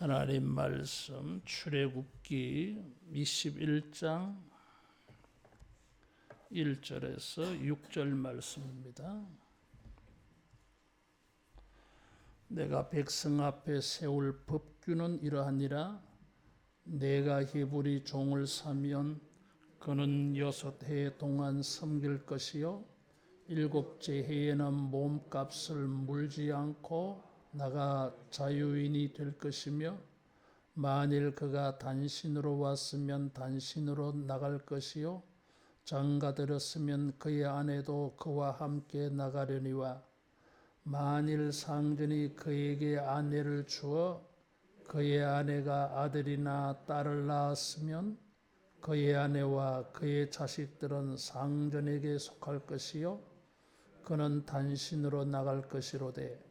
하나님 말씀 출애굽기 21장 1절에서 6절 말씀입니다. 내가 백성 앞에 세울 법규는 이러하니라. 내가 히브리 종을 사면 그는 6해 동안 섬길 것이요 7째 해에는 몸값을 물지 않고 나가 자유인이 될 것이며 만일 그가 단신으로 왔으면 단신으로 나갈 것이요 장가들었으면 그의 아내도 그와 함께 나가려니와 만일 상전이 그에게 아내를 주어 그의 아내가 아들이나 딸을 낳았으면 그의 아내와 그의 자식들은 상전에게 속할 것이요 그는 단신으로 나갈 것이로되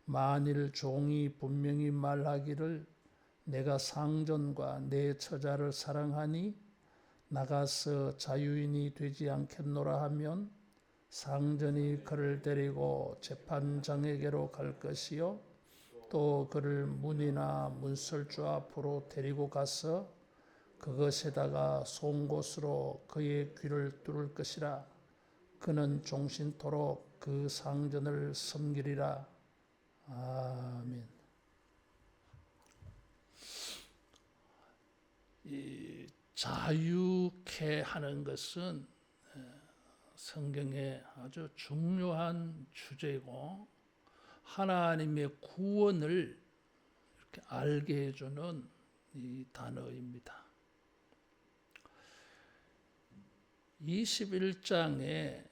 만일 종이 분명히 말하기를 내가 상전과 내 처자를 사랑하니 나가서 자유인이 되지 않겠노라 하면 상전이 그를 데리고 재판장에게로 갈 것이요 또 그를 문이나 문설주 앞으로 데리고 가서 그것에다가 송곳으로 그의 귀를 뚫을 것이라. 그는 종신토록 그 상전을 섬기리라. 아멘. 이 자유케 하는 것은 성경에 아주 중요한 주제이고 하나님의 구원을 이렇게 알게 해주는 이 단어입니다. 21장에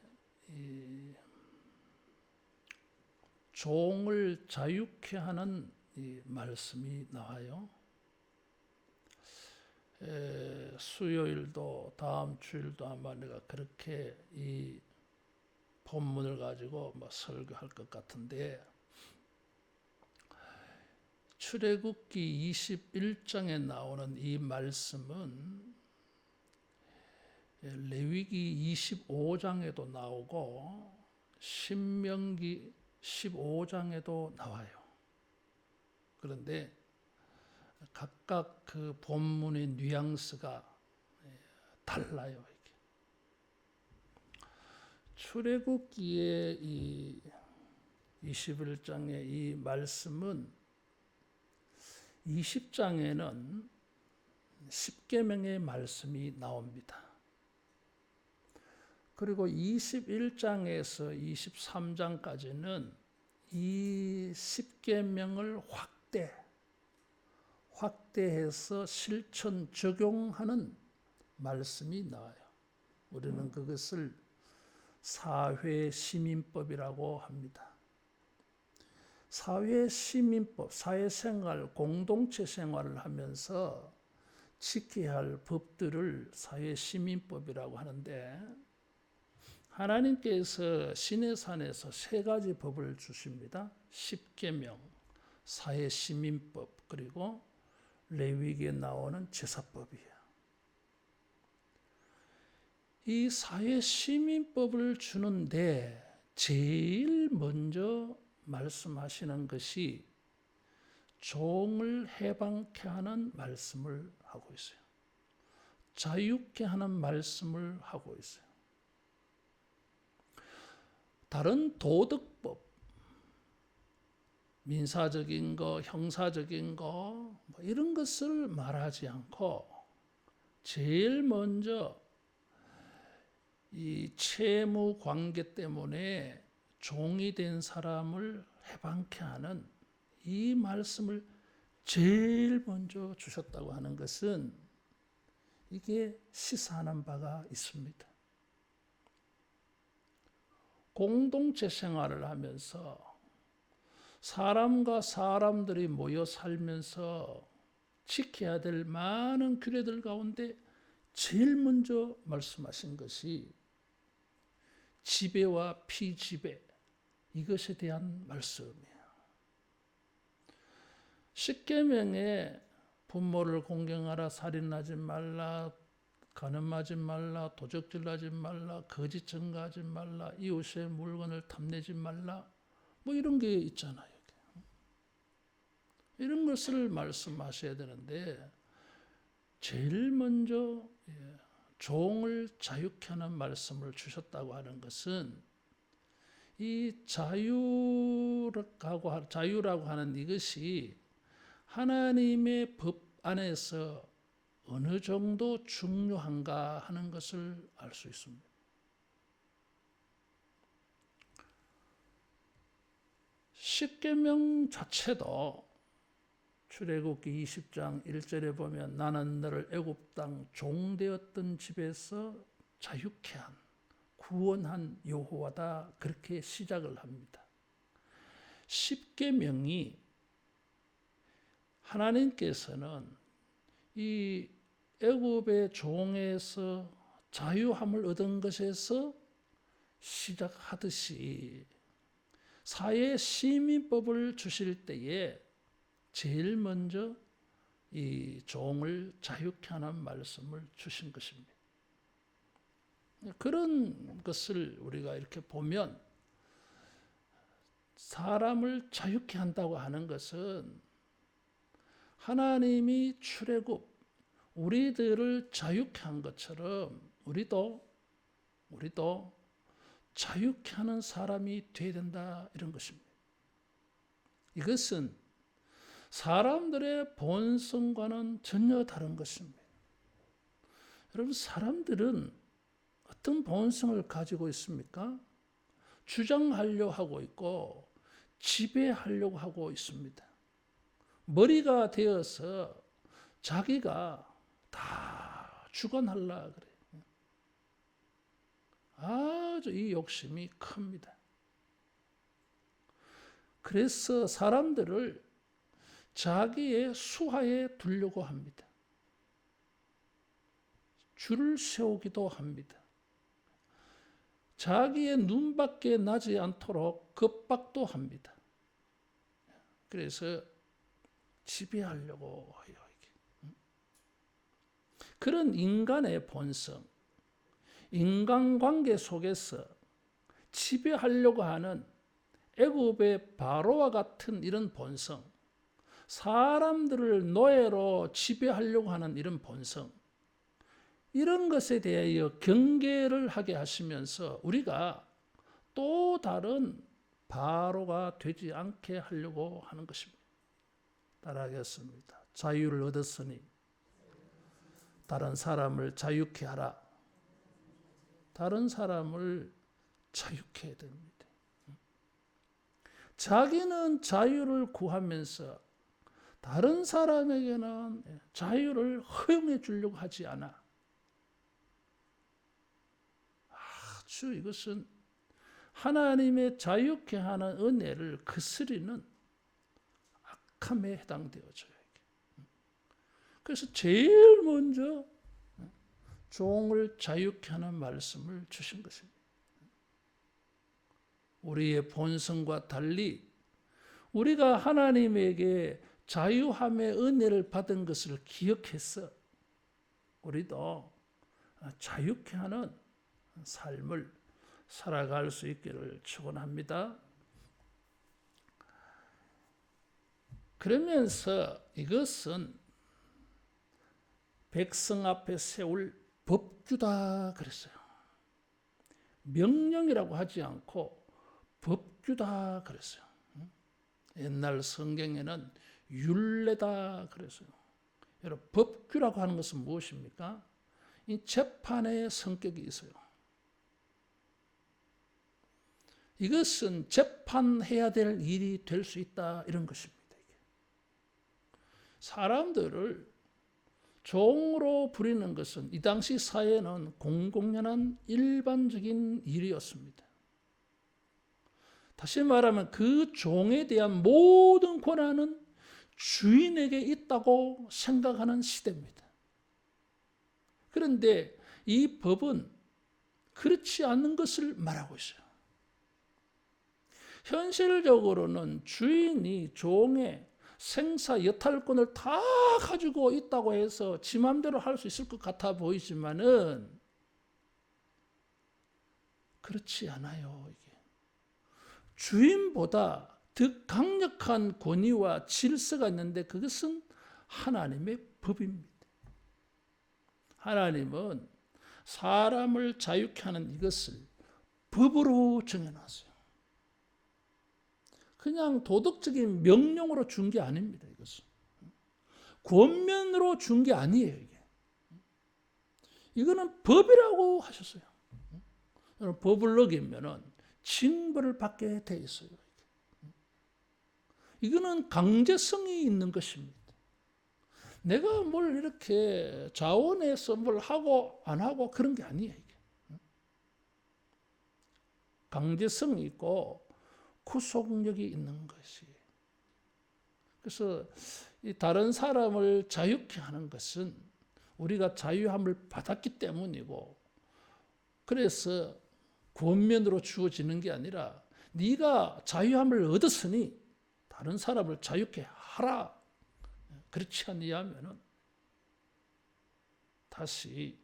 종을 자유케 하는 이 말씀이 나와요. 수요일도 다음 주일도 아마 내가 그렇게 이 본문을 가지고 설교할 것 같은데 출애굽기 21장에 나오는 이 말씀은 레위기 25장에도 나오고 신명기 15장에도 나와요. 그런데 각각 그 본문의 뉘앙스가 달라요. 이게. 출애굽기의 이 21장의 이 말씀은 20장에는 십계명의 말씀이 나옵니다. 그리고 21장에서 23장까지는 이 십계명을 확대해서 실천 적용하는 말씀이 나와요. 우리는 그것을 사회시민법이라고 합니다. 사회시민법, 사회생활, 공동체 생활을 하면서 지켜야 할 법들을 사회시민법이라고 하는데 하나님께서 시내산에서 3가지 법을 주십니다. 십계명, 사회시민법, 그리고 레위기에 나오는 제사법이에요. 이 사회시민법을 주는데 제일 먼저 말씀하시는 것이 종을 해방케 하는 말씀을 하고 있어요. 자유케 하는 말씀을 하고 있어요. 다른 도덕법, 민사적인 거, 형사적인 거, 이런 것을 말하지 않고 제일 먼저 이 채무 관계 때문에 종이 된 사람을 해방케 하는 이 말씀을 제일 먼저 주셨다고 하는 것은 이게 시사하는 바가 있습니다. 공동체 생활을 하면서 사람과 사람들이 모여 살면서 지켜야 될 많은 규례들 가운데 제일 먼저 말씀하신 것이 지배와 피지배, 이것에 대한 말씀이에요. 십계명에 부모를 공경하라, 살인하지 말라, 간음하지 말라, 도적질하지 말라, 거짓 증거하지 말라, 이웃의 물건을 탐내지 말라, 이런 게 있잖아요. 이런 것을 말씀하셔야 되는데 제일 먼저 종을 자유케 하는 말씀을 주셨다고 하는 것은 이 자유라고 하는 이것이 하나님의 법 안에서 어느 정도 중요한가 하는 것을 알 수 있습니다. 십계명 자체도 출애굽기 20장 1절에 보면 나는 너를 애굽 땅 종되었던 집에서 자유케 한 구원한 여호와다 그렇게 시작을 합니다. 십계명이 하나님께서는 이 애굽의 종에서 자유함을 얻은 것에서 시작하듯이 사회 시민법을 주실 때에 제일 먼저 이 종을 자유케 하는 말씀을 주신 것입니다. 그런 것을 우리가 이렇게 보면 사람을 자유케 한다고 하는 것은 하나님이 출애굽 우리들을 자유케 한 것처럼 우리도 자유케 하는 사람이 되어야 된다 이런 것입니다. 이것은 사람들의 본성과는 전혀 다른 것입니다. 여러분 사람들은 어떤 본성을 가지고 있습니까? 주장하려고 하고 있고 지배하려고 하고 있습니다. 머리가 되어서 자기가 다 주관하려고 그래요. 아주 이 욕심이 큽니다. 그래서 사람들을 자기의 수하에 두려고 합니다. 줄을 세우기도 합니다. 자기의 눈밖에 나지 않도록 겁박도 합니다. 그래서 지배하려고 해요. 그런 인간의 본성, 인간관계 속에서 지배하려고 하는 애굽의 바로와 같은 이런 본성, 사람들을 노예로 지배하려고 하는 이런 본성, 이런 것에 대하여 경계를 하게 하시면서 우리가 또 다른 바로가 되지 않게 하려고 하는 것입니다. 따라하겠습니다. 자유를 얻었으니 다른 사람을 자유케 하라. 다른 사람을 자유케 해야 됩니다. 자기는 자유를 구하면서 다른 사람에게는 자유를 허용해 주려고 하지 않아. 아주 이것은 하나님의 자유케 하는 은혜를 거스리는 악함에 해당되어져요. 그래서 제일 먼저 종을 자유케 하는 말씀을 주신 것입니다. 우리의 본성과 달리 우리가 하나님에게 자유함의 은혜를 받은 것을 기억해서 우리도 자유케 하는 삶을 살아갈 수 있기를 축원합니다. 그러면서 이것은 백성 앞에 세울 법규다 그랬어요. 명령이라고 하지 않고 법규다 그랬어요. 옛날 성경에는 율례다 그랬어요. 여러분 법규라고 하는 것은 무엇입니까? 이 재판의 성격이 있어요. 이것은 재판해야 될 일이 될 수 있다 이런 것입니다. 사람들을 종으로 부리는 것은 이 당시 사회는 공공연한 일반적인 일이었습니다. 다시 말하면 그 종에 대한 모든 권한은 주인에게 있다고 생각하는 시대입니다. 그런데 이 법은 그렇지 않는 것을 말하고 있어요. 현실적으로는 주인이 종의 생사 여탈권을 다 가지고 있다고 해서 지 맘대로 할 수 있을 것 같아 보이지만은 그렇지 않아요. 이게 주인보다 더 강력한 권위와 질서가 있는데 그것은 하나님의 법입니다. 하나님은 사람을 자유케 하는 이것을 법으로 정해놨어요. 그냥 도덕적인 명령으로 준 게 아닙니다. 이것은 권면으로 준 게 아니에요. 이거는 법이라고 하셨어요. 법을 어기면은 징벌을 받게 돼 있어요. 이거는 강제성이 있는 것입니다. 내가 뭘 이렇게 자원해서 뭘 하고 안 하고 그런 게 아니에요. 이게. 강제성이 있고 구속력이 있는 것이. 그래서 이 다른 사람을 자유케 하는 것은 우리가 자유함을 받았기 때문이고, 그래서 권면으로 주어지는 게 아니라 네가 자유함을 얻었으니 다른 사람을 자유케 하라. 그렇지 아니하면은 다시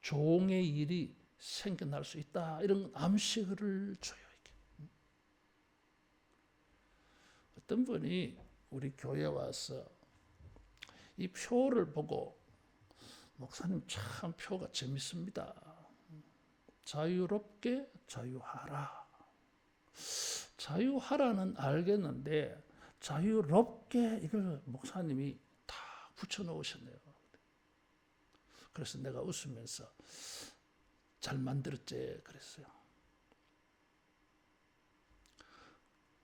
종의 일이 생겨날 수 있다. 이런 암시를 줘요. 이게. 어떤 분이 우리 교회에 와서 이 표를 보고, 목사님 참 표가 재밌습니다. 자유롭게 자유하라. 자유하라는 알겠는데 자유롭게 이걸 목사님이 다 붙여놓으셨네요. 그래서 내가 웃으면서 잘 만들었지 그랬어요.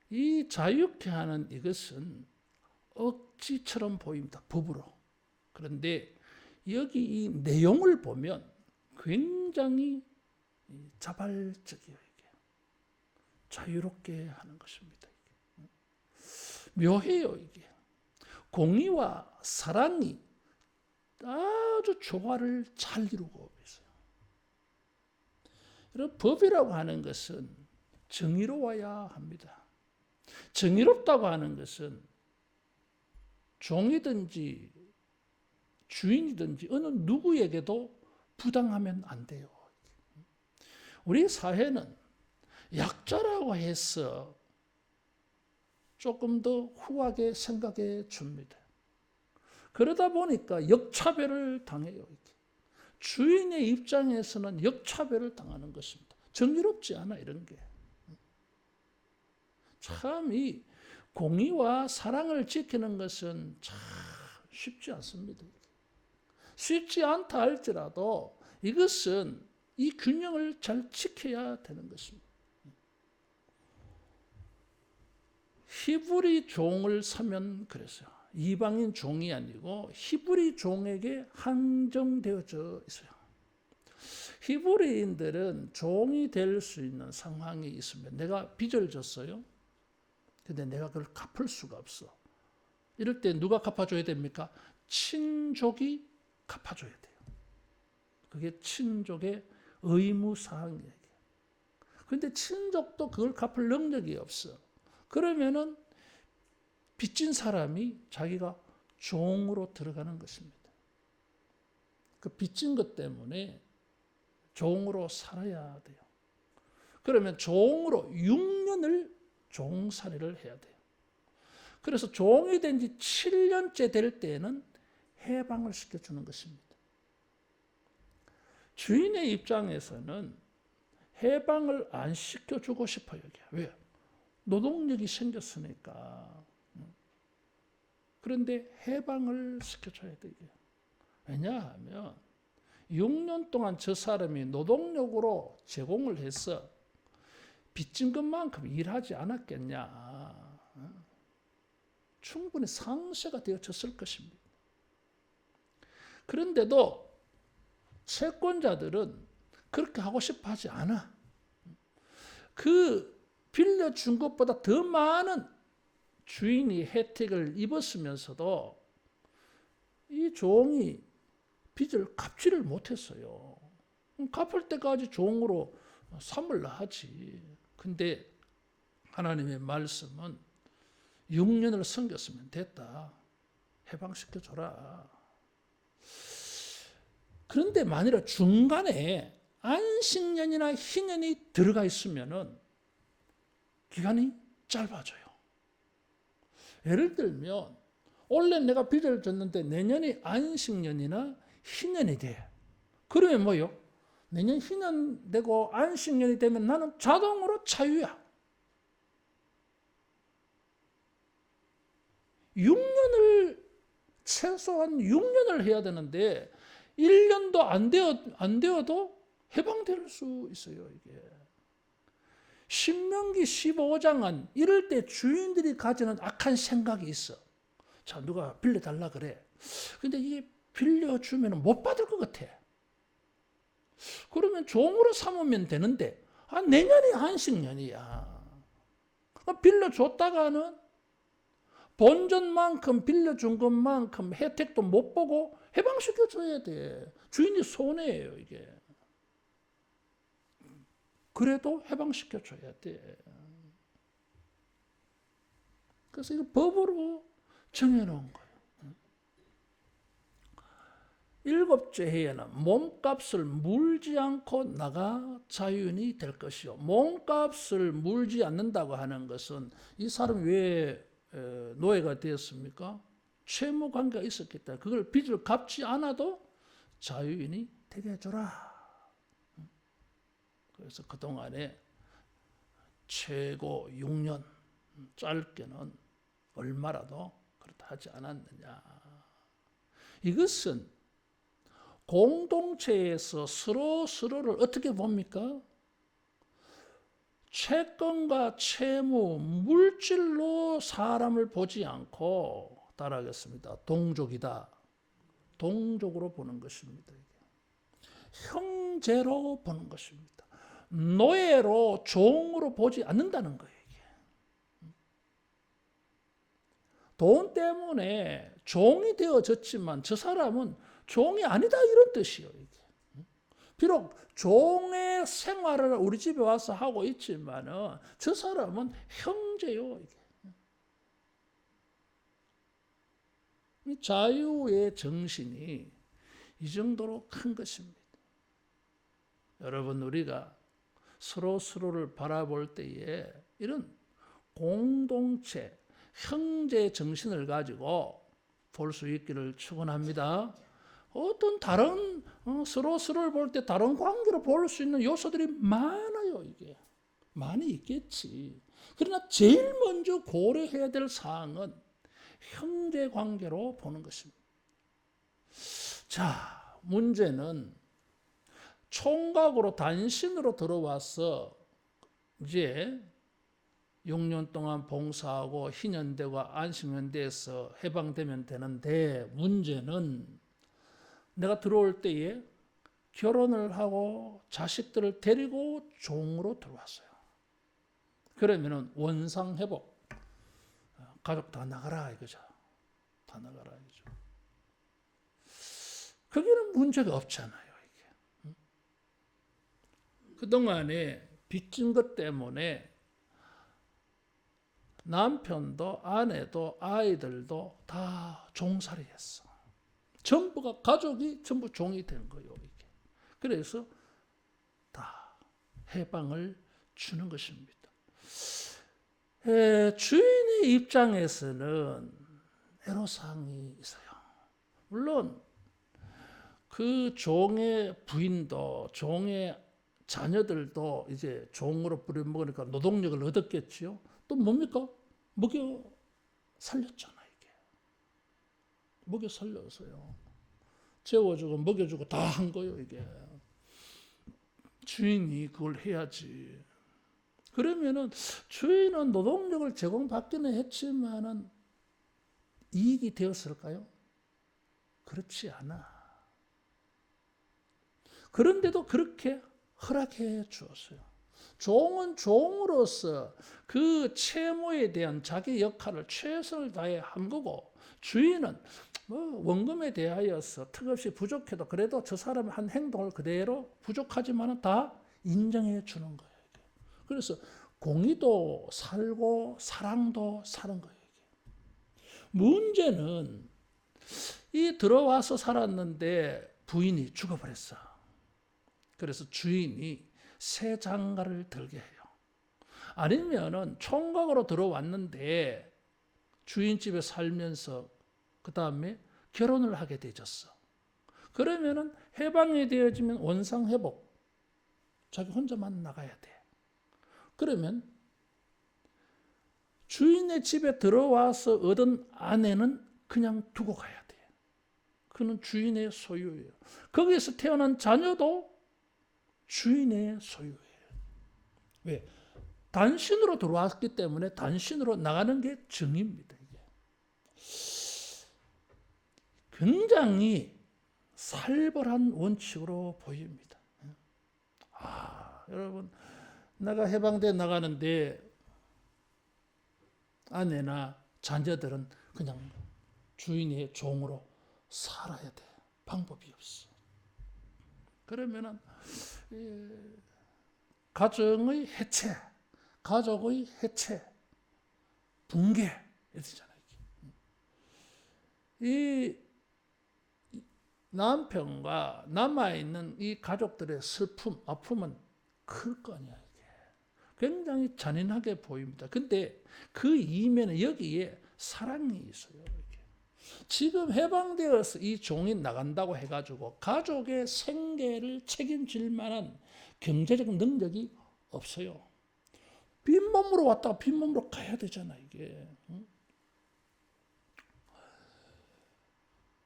이 자유케 하는 이것은 억지처럼 보입니다. 법으로. 그런데 여기 이 내용을 보면 굉장히 자발적이에요. 이게. 자유롭게 하는 것입니다. 묘해요. 이게. 공의와 사랑이 아주 조화를 잘 이루고 있어요. 여러분, 법이라고 하는 것은 정의로워야 합니다. 정의롭다고 하는 것은 종이든지 주인이든지 어느 누구에게도 부당하면 안 돼요. 우리 사회는 약자라고 해서 조금 더 후하게 생각해 줍니다. 그러다 보니까 역차별을 당해요. 주인의 입장에서는 역차별을 당하는 것입니다. 정의롭지 않아 이런 게. 참 이 공의와 사랑을 지키는 것은 참 쉽지 않습니다. 쉽지 않다 할지라도 이것은 이 균형을 잘 지켜야 되는 것입니다. 히브리 종을 사면 그랬어요. 이방인 종이 아니고 히브리 종에게 한정되어져 있어요. 히브리인들은 종이 될 수 있는 상황이 있으면, 내가 빚을 졌어요. 근데 내가 그걸 갚을 수가 없어. 이럴 때 누가 갚아줘야 됩니까? 친족이 갚아줘야 돼요. 그게 친족의 의무사항이에요. 그런데 친족도 그걸 갚을 능력이 없어. 그러면은 빚진 사람이 자기가 종으로 들어가는 것입니다. 그 빚진 것 때문에 종으로 살아야 돼요. 그러면 종으로 6년을 종살이를 해야 돼요. 그래서 종이 된 지 7년째 될 때에는 해방을 시켜주는 것입니다. 주인의 입장에서는 해방을 안 시켜주고 싶어요. 왜? 노동력이 생겼으니까. 그런데 해방을 시켜줘야 돼요. 왜냐하면 6년 동안 저 사람이 노동력으로 제공을 해서 빚진 것만큼 일하지 않았겠냐. 충분히 상쇄가 되어졌을 것입니다. 그런데도 채권자들은 그렇게 하고 싶어 하지 않아. 그 빌려준 것보다 더 많은 주인이 혜택을 입었으면서도 이 종이 빚을 갚지를 못했어요. 갚을 때까지 종으로 삼을라 하지. 근데 하나님의 말씀은 6년을 섬겼으면 됐다. 해방시켜줘라. 그런데 만일 중간에 안식년이나 희년이 들어가 있으면은 기간이 짧아져요. 예를 들면 원래 내가 빚을 졌는데 내년이 안식년이나 희년이 돼. 그러면 뭐요? 내년 희년 되고 안식년이 되면 나는 자동으로 자유야. 6년을 최소한 6년을 해야 되는데 1년도 안 되어도 해방될 수 있어요, 이게. 신명기 15장은 이럴 때 주인들이 가지는 악한 생각이 있어. 자, 누가 빌려달라 그래. 근데 이게 빌려주면 못 받을 것 같아. 그러면 종으로 삼으면 되는데, 내년이 안식년이야. 빌려줬다가는 본전만큼 빌려준 것만큼 혜택도 못 보고 해방시켜줘야 돼. 주인이 손해예요, 이게. 그래도 해방시켜줘야 돼. 그래서 이거 법으로 정해놓은 거예요. 7째 해에는 몸값을 물지 않고 나가 자유인이 될 것이요. 몸값을 물지 않는다고 하는 것은 이 사람이 왜 노예가 되었습니까? 채무 관계가 있었기 때문에 그걸 빚을 갚지 않아도 자유인이 되게 해줘라. 그래서 그동안에 최고 6년, 짧게는 얼마라도 그렇다 하지 않았느냐. 이것은 공동체에서 서로를 어떻게 봅니까? 채권과 채무, 물질로 사람을 보지 않고 따라하겠습니다. 동족이다. 동족으로 보는 것입니다. 형제로 보는 것입니다. 노예로 종으로 보지 않는다는 거예요. 돈 때문에 종이 되어졌지만 저 사람은 종이 아니다 이런 뜻이에요. 이게. 비록 종의 생활을 우리 집에 와서 하고 있지만은 저 사람은 형제요. 이게. 이 자유의 정신이 이 정도로 큰 것입니다. 여러분, 우리가 서로를 바라볼 때에 이런 공동체, 형제 정신을 가지고 볼 수 있기를 축원합니다. 어떤 다른 서로를 볼 때 다른 관계로 볼 수 있는 요소들이 많아요. 이게 많이 있겠지. 그러나 제일 먼저 고려해야 될 사항은 형제 관계로 보는 것입니다. 자, 문제는 총각으로 단신으로 들어와서 이제 6년 동안 봉사하고 희년되고 안식년돼서 해방되면 되는데, 문제는 내가 들어올 때에 결혼을 하고 자식들을 데리고 종으로 들어왔어요. 그러면은 원상회복, 가족 다 나가라 이거죠. 다 나가라 이거죠. 거기는 문제가 없잖아요. 이게. 그동안에 빚진 것 때문에 남편도 아내도 아이들도 다 종살이 했어. 전부가 가족이 전부 종이 된 거예요. 이게. 그래서 다 해방을 주는 것입니다. 주인의 입장에서는 애로사항이 있어요. 물론 그 종의 부인도 종의 자녀들도 이제 종으로 부려먹으니까 노동력을 얻었겠지요. 또 뭡니까? 먹여 살렸잖아, 이게. 먹여 살렸어요. 재워주고 먹여주고 다 한 거예요, 이게. 주인이 그걸 해야지. 그러면은 주인은 노동력을 제공받기는 했지만은 이익이 되었을까요? 그렇지 않아. 그런데도 그렇게 허락해 주었어요. 종은 종으로서 그 채무에 대한 자기 역할을 최선을 다해 한 거고, 주인은 원금에 대하여서 턱없이 부족해도 그래도 저 사람의 한 행동을 그대로 부족하지만 다 인정해 주는 거예요. 그래서 공의도 살고 사랑도 사는 거예요. 문제는 이 들어와서 살았는데 부인이 죽어버렸어. 그래서 주인이 새 장가를 들게 해요. 아니면은 총각으로 들어왔는데 주인 집에 살면서 그 다음에 결혼을 하게 되졌어. 그러면은 해방이 되어지면 원상회복. 자기 혼자만 나가야 돼. 그러면 주인의 집에 들어와서 얻은 아내는 그냥 두고 가야 돼. 그는 주인의 소유예요. 거기에서 태어난 자녀도 주인의 소유예요. 왜? 단신으로 들어왔기 때문에 단신으로 나가는 게 정입니다. 이게. 굉장히 살벌한 원칙으로 보입니다. 여러분, 내가 해방돼 나가는데 아내나 자녀들은 그냥 주인의 종으로 살아야 돼. 방법이 없어. 그러면은 가정의 해체, 가족의 해체, 붕괴 이러잖아요. 이 남편과 남아있는 이 가족들의 슬픔, 아픔은 클 거 아니야. 이게. 굉장히 잔인하게 보입니다. 근데 그 이면에 여기에 사랑이 있어요. 이렇게. 지금 해방되어서 이 종이 나간다고 해가지고 가족의 생계를 책임질 만한 경제적 능력이 없어요. 빈몸으로 왔다가 빈몸으로 가야 되잖아, 이게.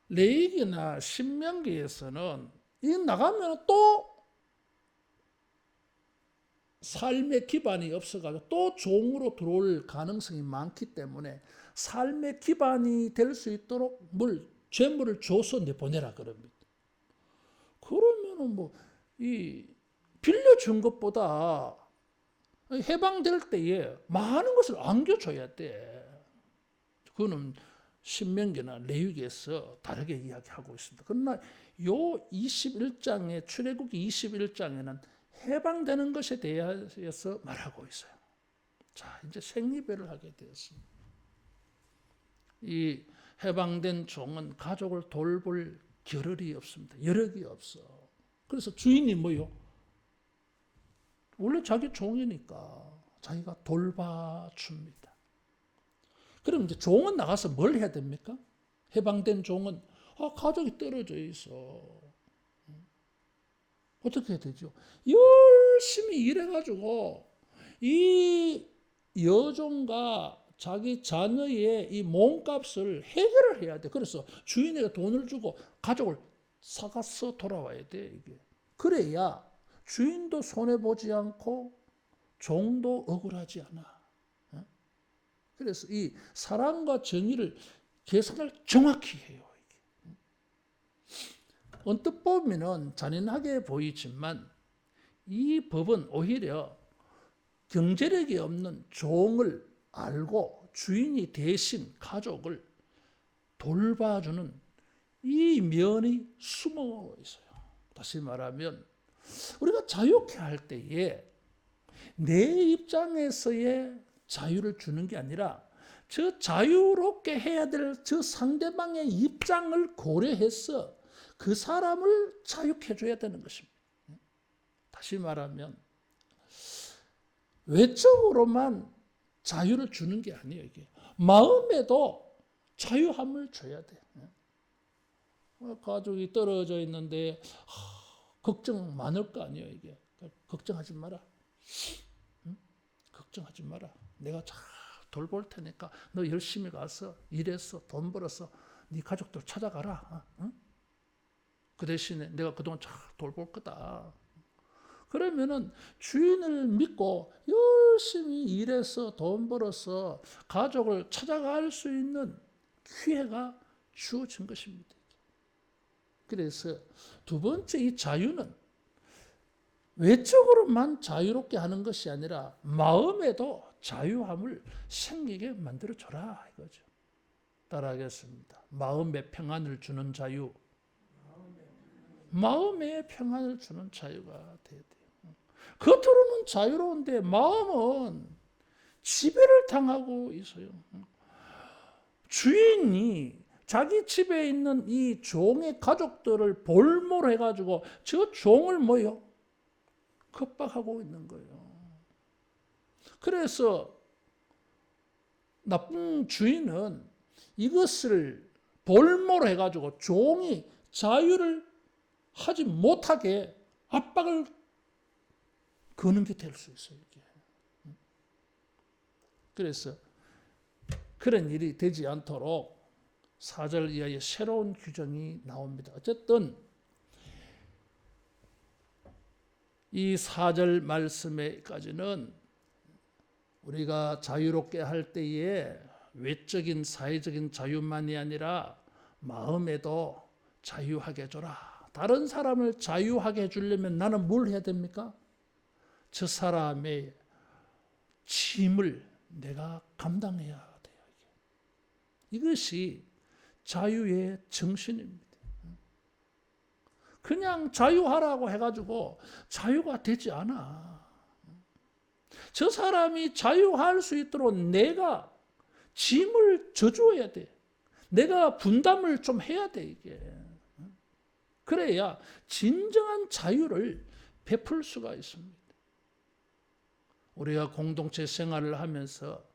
레위기나 신명기에서는 이 나가면 또 삶의 기반이 없어가지고 또 종으로 들어올 가능성이 많기 때문에 삶의 기반이 될 수 있도록 재물을 줘서 내보내라 그럽니다. 그러면은 이 빌려준 것보다 해방될 때에 많은 것을 안겨줘야 돼. 그거는 신명기나 레위기에서 다르게 이야기하고 있습니다. 그러나 요 21장에 출애굽기 21장에는 해방되는 것에 대해서 말하고 있어요. 자, 이제 생리배를 하게 되었습니다. 이 해방된 종은 가족을 돌볼 겨를이 없습니다. 여력이 없어. 그래서 주인이 뭐요? 원래 자기 종이니까 자기가 돌봐줍니다. 그럼 이제 종은 나가서 뭘 해야 됩니까? 해방된 종은 가족이 떨어져 있어. 어떻게 해야 되죠? 열심히 일해가지고 이 여종과 자기 자녀의 이 몸값을 해결을 해야 돼. 그래서 주인에게 돈을 주고 가족을 사가서 돌아와야 돼. 이게. 그래야 주인도 손해보지 않고 종도 억울하지 않아. 그래서 이 사랑과 정의를 계산을 정확히 해요. 언뜻 보면은 잔인하게 보이지만 이 법은 오히려 경제력이 없는 종을 알고 주인이 대신 가족을 돌봐주는 이 면이 숨어 있어요. 다시 말하면 우리가 자유케 할 때에 내 입장에서의 자유를 주는 게 아니라 저 자유롭게 해야 될 저 상대방의 입장을 고려해서 그 사람을 자유케 해줘야 되는 것입니다. 다시 말하면 외적으로만 자유를 주는 게 아니에요. 이게 마음에도 자유함을 줘야 돼. 가족이 떨어져 있는데 걱정 많을 거 아니에요. 이게 걱정하지 마라. 걱정하지 마라. 내가 잘 돌볼 테니까 너 열심히 가서 일해서 돈 벌어서 네 가족들 찾아가라. 그 대신에 내가 그동안 잘 돌볼 거다. 그러면은 주인을 믿고 열심히 일해서 돈 벌어서 가족을 찾아갈 수 있는 기회가 주어진 것입니다. 그래서 두 번째 이 자유는 외적으로만 자유롭게 하는 것이 아니라 마음에도 자유함을 생기게 만들어줘라 이거죠. 따라하겠습니다. 마음의 평안을 주는 자유. 마음의 평안을 주는 자유가 돼야 돼요. 겉으로는 자유로운데 마음은 지배를 당하고 있어요. 주인이 자기 집에 있는 이 종의 가족들을 볼모해가지고 저 종을 뭐요? 겁박하고 있는 거예요. 그래서 나쁜 주인은 이것을 볼모로 해가지고 종이 자유를 하지 못하게 압박을 거는 게 될 수 있어요. 이게. 그래서 그런 일이 되지 않도록 4절 이하의 새로운 규정이 나옵니다. 어쨌든 이 4절 말씀에까지는 우리가 자유롭게 할 때에 외적인 사회적인 자유만이 아니라 마음에도 자유하게 해줘라. 다른 사람을 자유하게 해주려면 나는 뭘 해야 됩니까? 저 사람의 짐을 내가 감당해야 돼요. 이것이 자유의 정신입니다. 그냥 자유하라고 해가지고 자유가 되지 않아. 저 사람이 자유할 수 있도록 내가 짐을 져줘야 돼. 내가 분담을 좀 해야 돼, 이게. 그래야 진정한 자유를 베풀 수가 있습니다. 우리가 공동체 생활을 하면서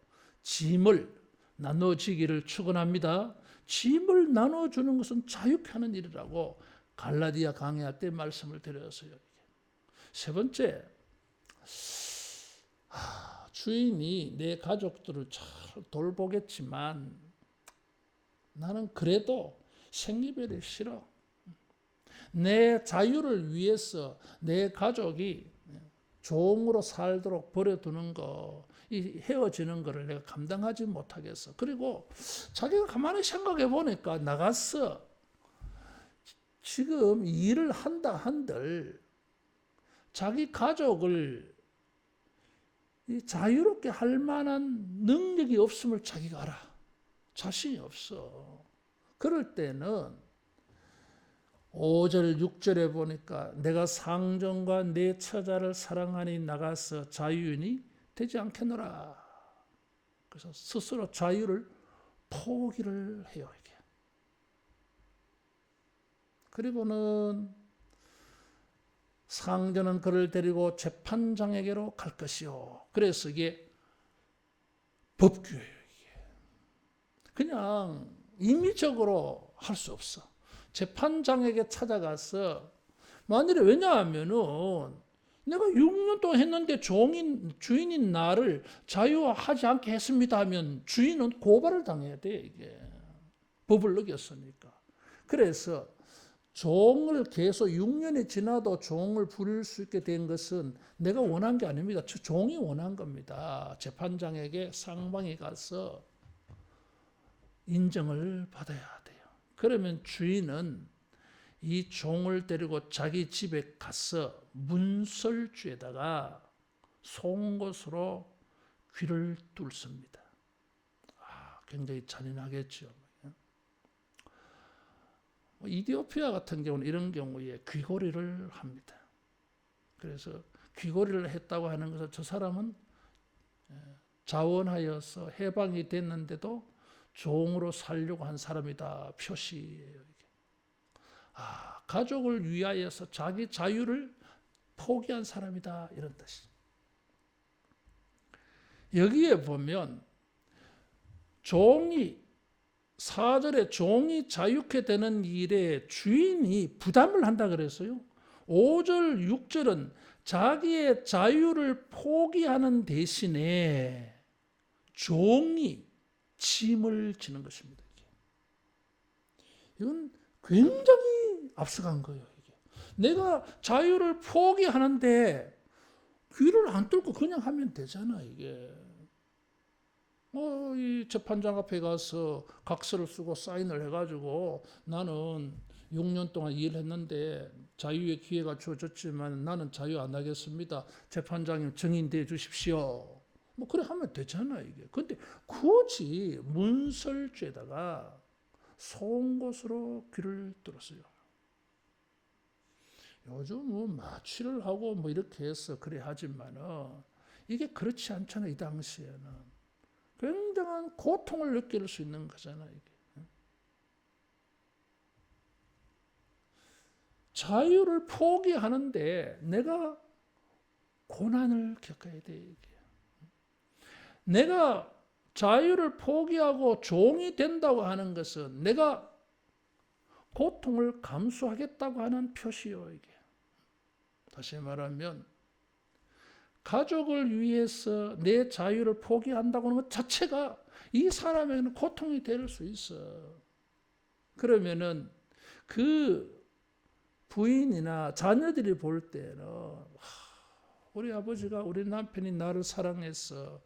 짐을 나눠지기를 축원합니다. 짐을 나눠주는 것은 자유케 하는 일이라고 갈라디아 강해할 때 말씀을 드렸어요. 세 번째, 주인이 내 가족들을 잘 돌보겠지만 나는 그래도 생리별이 싫어. 내 자유를 위해서 내 가족이 종으로 살도록 버려두는 거, 이 헤어지는 거를 내가 감당하지 못하겠어. 그리고 자기가 가만히 생각해 보니까 나가서 지금 일을 한다 한들 자기 가족을 자유롭게 할 만한 능력이 없음을 자기가 알아. 자신이 없어. 그럴 때는 5절, 6절에 보니까 내가 상전과 내 처자를 사랑하니 나가서 자유인이 되지 않겠노라. 그래서 스스로 자유를 포기를 해요. 이게. 그리고는 상전은 그를 데리고 재판장에게로 갈 것이요. 그래서 이게 법규예요. 이게. 그냥 임의적으로 할 수 없어. 재판장에게 찾아가서 만일에 왜냐하면은 내가 6년 동안 했는데 주인인 나를 자유하지 않게 했습니다 하면 주인은 고발을 당해야 돼. 이게 법을 어겼으니까. 그래서 종을 계속 6년이 지나도 종을 부릴 수 있게 된 것은 내가 원한 게 아닙니다. 종이 원한 겁니다. 재판장에게 상방에 가서 인정을 받아야 돼요. 그러면 주인은 이 종을 데리고 자기 집에 가서 문설주에다가 송곳으로 귀를 뚫습니다. 굉장히 잔인하겠죠. 이디오피아 같은 경우는 이런 경우에 귀고리를 합니다. 그래서 귀고리를 했다고 하는 것은 저 사람은 자원하여서 해방이 됐는데도 종으로 살려고 한 사람이다 표시예요. 가족을 위하여서 자기 자유를 포기한 사람이다 이런 뜻이. 여기에 보면 종이 4절에 종이 자유케 되는 일에 주인이 부담을 한다 그랬어요. 5절, 6절은 자기의 자유를 포기하는 대신에 종이 짐을 지는 것입니다. 이건 굉장히 앞서간 거예요. 이게. 내가 자유를 포기하는데 귀를 안 뚫고 그냥 하면 되잖아. 이게. 이 재판장 앞에 가서 각서를 쓰고 사인을 해가지고 나는 6년 동안 일했는데 자유의 기회가 주어졌지만 나는 자유 안 하겠습니다. 재판장님 증인되어 주십시오. 그래 하면 되잖아 이게. 근데 굳이 문설주에다가 송곳으로 귀를 뚫었어요. 요즘 마취를 하고 이렇게 해서 그래 하지만은 이게 그렇지 않잖아. 이 당시에는. 굉장한 고통을 느낄 수 있는 거잖아요. 이게. 자유를 포기하는데 내가 고난을 겪어야 돼. 이게. 내가 자유를 포기하고 종이 된다고 하는 것은 내가 고통을 감수하겠다고 하는 표시요, 이게. 다시 말하면 가족을 위해서 내 자유를 포기한다고 하는 것 자체가 이 사람에게는 고통이 될 수 있어. 그러면은 그 부인이나 자녀들이 볼 때는 우리 아버지가 우리 남편이 나를 사랑해서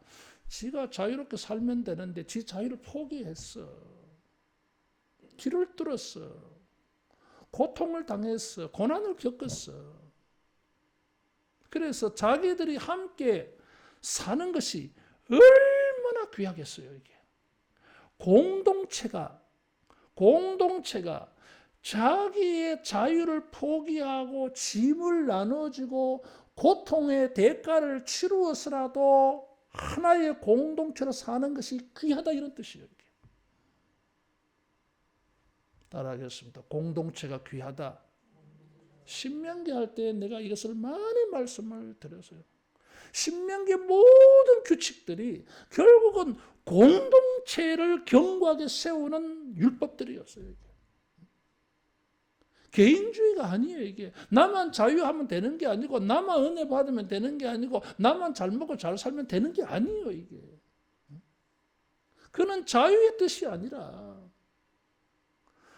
지가 자유롭게 살면 되는데 지 자유를 포기했어. 길을 뚫었어. 고통을 당했어. 고난을 겪었어. 그래서 자기들이 함께 사는 것이 얼마나 귀하겠어요, 이게. 공동체가 자기의 자유를 포기하고 짐을 나눠주고 고통의 대가를 치루어서라도 하나의 공동체로 사는 것이 귀하다, 이런 뜻이에요, 이게. 따라하겠습니다. 공동체가 귀하다. 신명기 할 때 내가 이것을 많이 말씀을 드렸어요. 신명기 모든 규칙들이 결국은 공동체를 견고하게 세우는 율법들이었어요. 이게. 개인주의가 아니에요. 이게 나만 자유하면 되는 게 아니고, 나만 은혜 받으면 되는 게 아니고, 나만 잘 먹고 잘 살면 되는 게 아니에요. 이게 그는 자유의 뜻이 아니라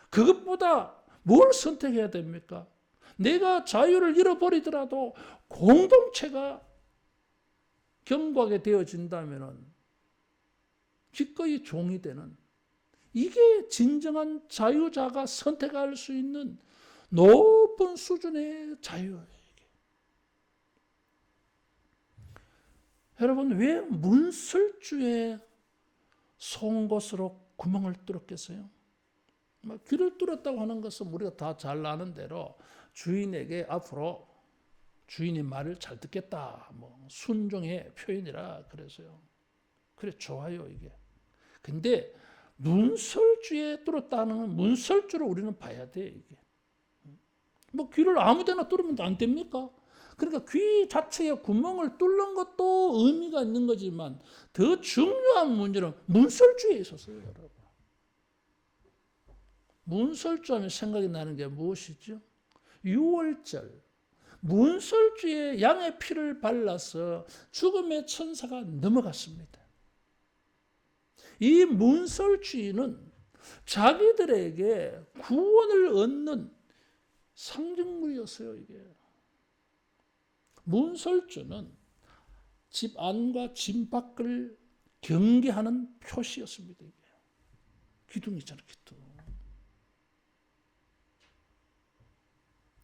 그것보다 뭘 선택해야 됩니까? 내가 자유를 잃어버리더라도 공동체가 견고하게 되어진다면 기꺼이 종이 되는, 이게 진정한 자유자가 선택할 수 있는 높은 수준의 자유예요. 여러분, 왜 문설주에 송곳으로 구멍을 뚫었겠어요? 귀를 뚫었다고 하는 것은 우리가 다 잘 아는 대로 주인에게 앞으로 주인이 말을 잘 듣겠다, 순종의 표현이라 그래서요. 그래, 좋아요, 이게. 근데 문설주에 뚫었다는 건 문설주를 우리는 봐야 돼, 이게. 귀를 아무데나 뚫으면 안 됩니까? 그러니까 귀 자체에 구멍을 뚫는 것도 의미가 있는 거지만 더 중요한 문제는 문설주에 있었어요, 여러분. 문설주 하면 생각이 나는 게 무엇이죠? 유월절. 문설주에 양의 피를 발라서 죽음의 천사가 넘어갔습니다. 이 문설주의는 자기들에게 구원을 얻는 상징물이었어요, 이게. 문설주는 집 안과 집 밖을 경계하는 표시였습니다, 이게. 기둥이잖아요, 기둥.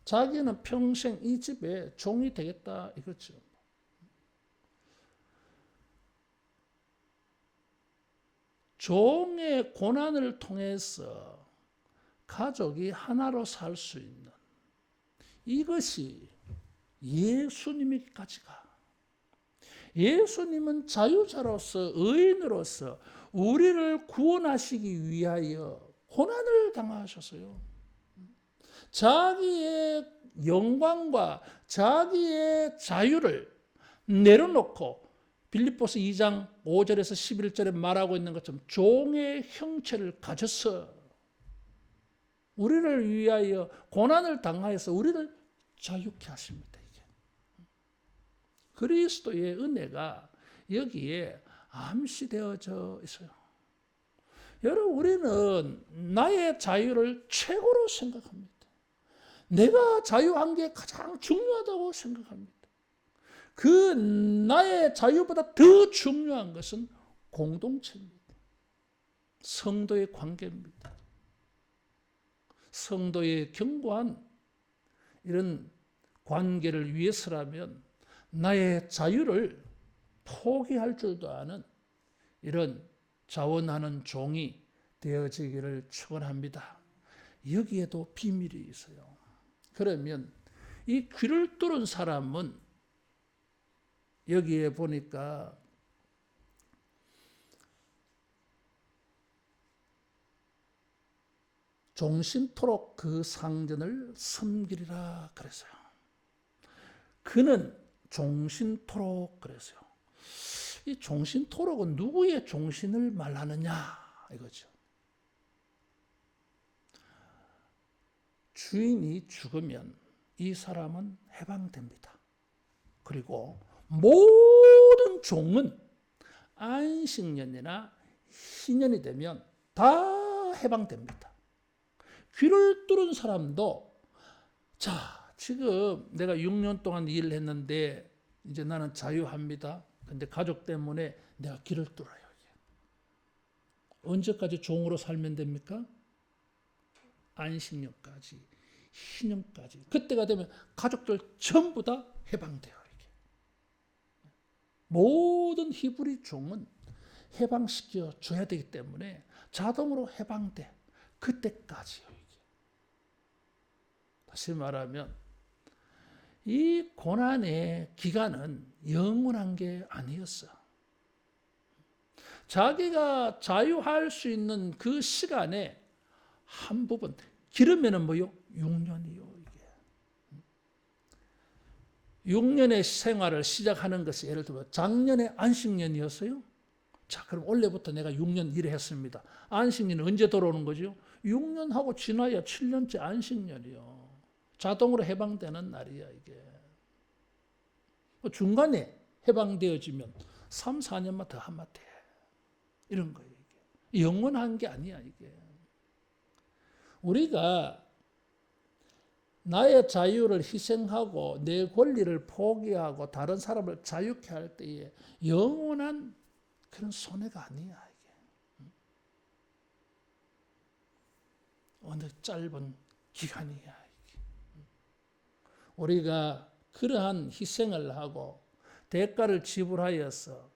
자기는 평생 이 집에 종이 되겠다, 이거죠. 종의 고난을 통해서 가족이 하나로 살 수 있는, 이것이 예수님에게까지가. 예수님은 자유자로서, 의인으로서 우리를 구원하시기 위하여 고난을 당하셨어요. 자기의 영광과 자기의 자유를 내려놓고 빌립보서 2장 5절에서 11절에 말하고 있는 것처럼 종의 형체를 가져서 우리를 위하여 고난을 당하여서 우리를 자유케 하십니다. 이게. 그리스도의 은혜가 여기에 암시되어져 있어요. 여러분, 우리는 나의 자유를 최고로 생각합니다. 내가 자유한 게 가장 중요하다고 생각합니다. 그 나의 자유보다 더 중요한 것은 공동체입니다. 성도의 관계입니다. 성도의 견고한 이런 관계를 위해서라면 나의 자유를 포기할 줄도 아는 이런 자원하는 종이 되어지기를 축원합니다. 여기에도 비밀이 있어요. 그러면 이 귀를 뚫은 사람은 여기에 보니까 종신토록 그 상전을 섬기리라 그랬어요. 그는 종신토록 그랬어요. 이 종신토록은 누구의 종신을 말하느냐 이거죠. 주인이 죽으면 이 사람은 해방됩니다. 그리고 모든 종은 안식년이나 희년이 되면 다 해방됩니다. 귀를 뚫은 사람도 자, 지금 내가 6년 동안 일을 했는데 이제 나는 자유합니다. 근데 가족 때문에 내가 귀를 뚫어요. 언제까지 종으로 살면 됩니까? 안식년까지, 희년까지. 그때가 되면 가족들 전부 다 해방돼요. 이게. 모든 히브리 종은 해방시켜 줘야 되기 때문에 자동으로 해방돼. 그때까지요. 이게. 다시 말하면 이 고난의 기간은 영원한 게 아니었어. 자기가 자유할 수 있는 그 시간에 한 부분 길으면은 뭐요? 6년이요. 이게 6년의 생활을 시작하는 것이 예를 들면 작년에 안식년이었어요. 자, 그럼 올해부터 내가 6년 일을 했습니다. 안식년은 언제 돌아오는 거죠? 6년 하고 지나야 7년째 안식년이요. 자동으로 해방되는 날이야 이게. 중간에 해방되어지면 3, 4년만 더 하면 돼. 이런 거예요. 이게. 영원한 게 아니야 이게. 우리가 나의 자유를 희생하고 내 권리를 포기하고 다른 사람을 자유케 할 때에 영원한 그런 손해가 아니야 이게. 어느 짧은 기간이야 이게. 우리가 그러한 희생을 하고 대가를 지불하여서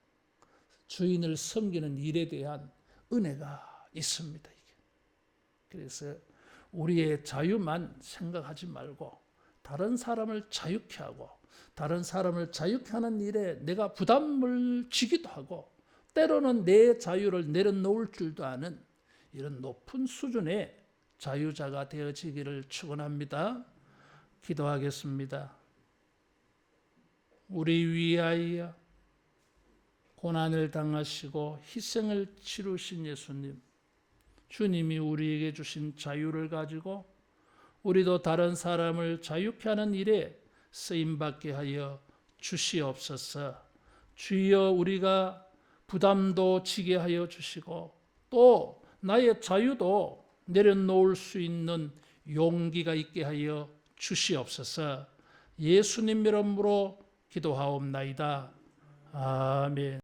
주인을 섬기는 일에 대한 은혜가 있습니다. 이게. 그래서 우리의 자유만 생각하지 말고 다른 사람을 자유케 하고 다른 사람을 자유케 하는 일에 내가 부담을 지기도 하고 때로는 내 자유를 내려놓을 줄도 아는 이런 높은 수준의 자유자가 되어지기를 축원합니다. 기도하겠습니다. 우리 위하여 고난을 당하시고 희생을 치르신 예수님, 주님이 우리에게 주신 자유를 가지고 우리도 다른 사람을 자유케 하는 일에 쓰임받게 하여 주시옵소서. 주여 우리가 부담도 지게 하여 주시고 또 나의 자유도 내려놓을 수 있는 용기가 있게 하여 주시옵소서. 예수님 이름으로 기도하옵나이다. 아멘.